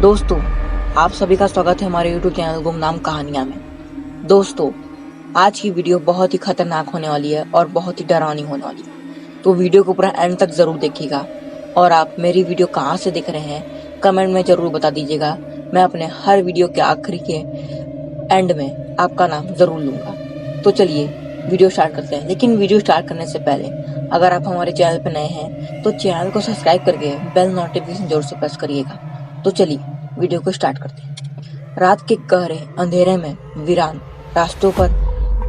दोस्तों, आप सभी का स्वागत है हमारे YouTube चैनल गुमनाम कहानियां में। दोस्तों, आज की वीडियो बहुत ही खतरनाक होने वाली है और बहुत ही डरावनी होने वाली है, तो वीडियो को पूरा एंड तक जरूर देखिएगा। और आप मेरी वीडियो कहाँ से देख रहे हैं कमेंट में जरूर बता दीजिएगा। मैं अपने हर वीडियो के आखिरी के एंड में आपका नाम जरूर लूंगा। तो चलिए वीडियो स्टार्ट करते हैं। लेकिन वीडियो स्टार्ट करने से पहले अगर आप हमारे चैनल पर नए हैं तो चैनल को सब्सक्राइब करके बेल नोटिफिकेशन जरूर से प्रेस करिएगा। तो चलिए वीडियो को स्टार्ट करते हैं। रात के गहरे अंधेरे में वीरान रास्तों पर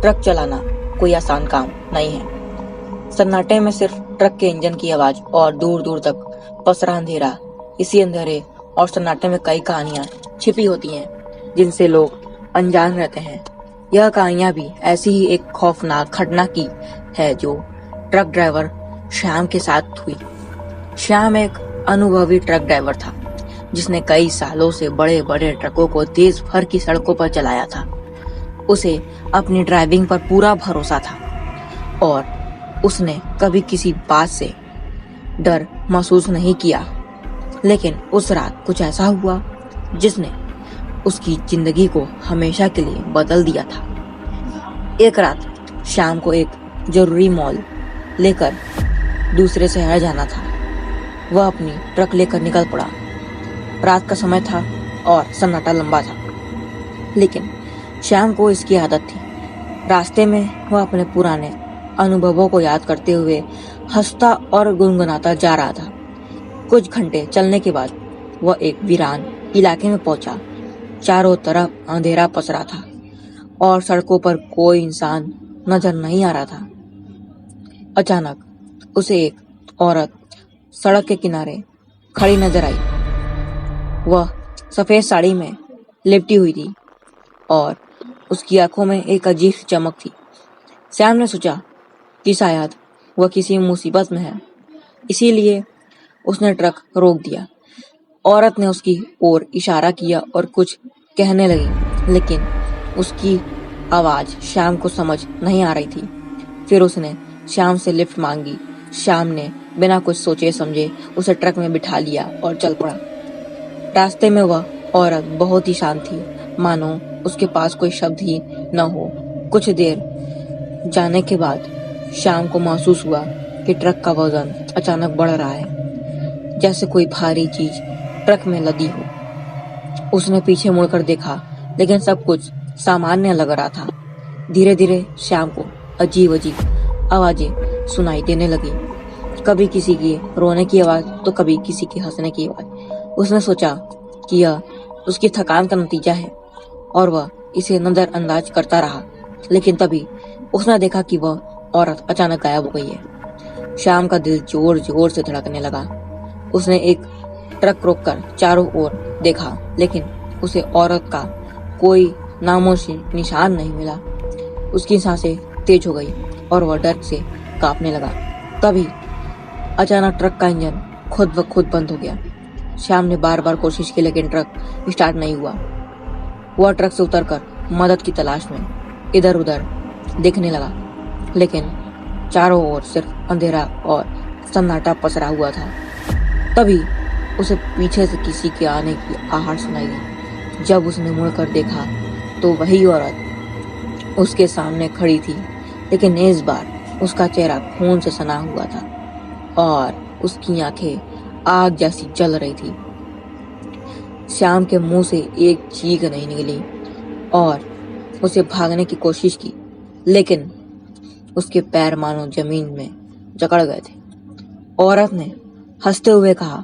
ट्रक चलाना कोई आसान काम नहीं है। सन्नाटे में सिर्फ ट्रक के इंजन की आवाज और दूर दूर तक पसरा अंधेरा। इसी अंधेरे और सन्नाटे में कई कहानियां छिपी होती हैं जिनसे लोग अनजान रहते हैं। यह कहानियां भी ऐसी ही एक खौफनाक घटना की है जो ट्रक ड्राइवर श्याम के साथ हुई। श्याम एक अनुभवी ट्रक ड्राइवर था जिसने कई सालों से बड़े बड़े ट्रकों को देश भर की सड़कों पर चलाया था। उसे अपनी ड्राइविंग पर पूरा भरोसा था और उसने कभी किसी बात से डर महसूस नहीं किया। लेकिन उस रात कुछ ऐसा हुआ जिसने उसकी जिंदगी को हमेशा के लिए बदल दिया था। एक रात शाम को एक जरूरी मॉल लेकर दूसरे शहर जाना था। वह अपनी ट्रक लेकर निकल पड़ा। रात का समय था और सन्नाटा लंबा था, लेकिन श्याम को इसकी आदत थी। रास्ते में वह अपने पुराने अनुभवों को याद करते हुए हंसता और गुनगुनाता जा रहा था। कुछ घंटे चलने के बाद वह एक वीरान इलाके में पहुंचा। चारों तरफ अंधेरा पसरा था और सड़कों पर कोई इंसान नजर नहीं आ रहा था। अचानक उसे एक औरत सड़क के किनारे खड़ी नजर आई। वह सफेद साड़ी में लिपटी हुई थी और उसकी आंखों में एक अजीब सी चमक थी। श्याम ने सोचा कि शायद वह किसी मुसीबत में है, इसीलिए उसने ट्रक रोक दिया। औरत ने उसकी ओर इशारा किया और कुछ कहने लगी, लेकिन उसकी आवाज श्याम को समझ नहीं आ रही थी। फिर उसने श्याम से लिफ्ट मांगी। श्याम ने बिना कुछ सोचे समझे उसे ट्रक में बिठा लिया और चल पड़ा। रास्ते में वह औरत बहुत ही शांत थी, मानो उसके पास कोई शब्द ही न हो। कुछ देर जाने के बाद श्याम को महसूस हुआ कि ट्रक का वजन अचानक बढ़ रहा है, जैसे कोई भारी चीज ट्रक में लदी हो। उसने पीछे मुड़कर देखा, लेकिन सब कुछ सामान्य लग रहा था। धीरे धीरे श्याम को अजीब अजीब आवाजें सुनाई देने लगी, कभी किसी की रोने की आवाज तो कभी किसी की हंसने की आवाज। उसने सोचा कि यह उसकी थकान का नतीजा है और वह इसे नजरअंदाज करता रहा। लेकिन तभी उसने देखा कि वह औरत अचानक गायब हो गई है। श्याम का दिल जोर जोर से धड़कने लगा। उसने एक ट्रक रोककर चारों ओर देखा, लेकिन उसे औरत का कोई नामो निशान नहीं मिला। उसकी सांसें तेज हो गई और वह डर से कांपने लगा। तभी अचानक ट्रक का इंजन खुद ब खुद बंद हो गया। श्याम ने बार बार कोशिश की, लेकिन ट्रक स्टार्ट नहीं हुआ। वह ट्रक से उतरकर मदद की तलाश में इधर उधर देखने लगा, लेकिन चारों ओर सिर्फ अंधेरा और सन्नाटा पसरा हुआ था। तभी उसे पीछे से किसी के आने की आहट सुनाई दी। जब उसने मुड़कर देखा तो वही औरत उसके सामने खड़ी थी, लेकिन इस बार उसका चेहरा खून से सना हुआ था और उसकी आंखें आग जैसी जल रही थी। श्याम के मुंह से एक चीख नहीं निकली और उसे भागने की कोशिश की, लेकिन उसके पैर मानो जमीन में जकड़ गए थे। औरत ने हंसते हुए कहा,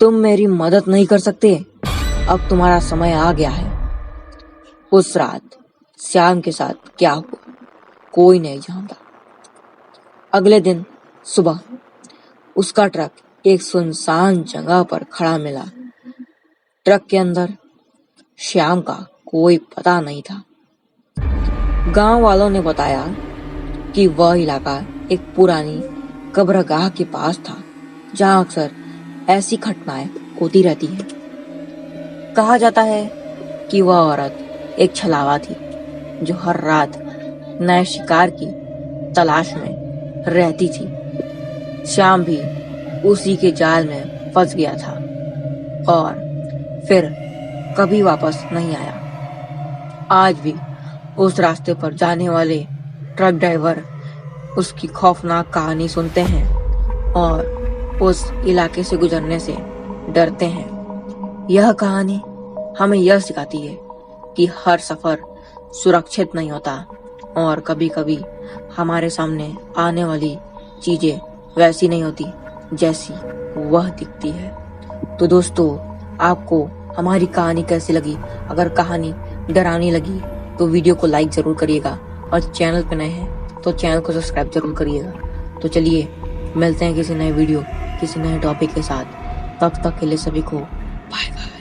तुम मेरी मदद नहीं कर सकते, अब तुम्हारा समय आ गया है। उस रात श्याम के साथ क्या हुआ कोई नहीं जानता। अगले दिन सुबह उसका ट्रक एक सुनसान जगह पर खड़ा मिला। ट्रक के अंदर श्याम का कोई पता नहीं था। गांव वालों ने बताया कि वह इलाका एक पुरानी कब्रगाह के पास था, जहां अक्सर ऐसी घटनाएं होती रहती हैं। कहा जाता है कि वह औरत एक छलावा थी जो हर रात नए शिकार की तलाश में रहती थी। श्याम भी उसी के जाल में फंस गया था और फिर कभी वापस नहीं आया। आज भी उस रास्ते पर जाने वाले ट्रक ड्राइवर उसकी खौफनाक कहानी सुनते हैं और उस इलाके से गुजरने से डरते हैं। यह कहानी हमें यह सिखाती है कि हर सफर सुरक्षित नहीं होता और कभी-कभी हमारे सामने आने वाली चीजें वैसी नहीं होती जैसी वह दिखती है। तो दोस्तों, आपको हमारी कहानी कैसी लगी? अगर कहानी डरावनी लगी तो वीडियो को लाइक जरूर करिएगा और चैनल पे नए हैं तो चैनल को सब्सक्राइब जरूर करिएगा। तो चलिए मिलते हैं किसी नए वीडियो, किसी नए टॉपिक के साथ। तब तक के लिए सभी को बाय बाय।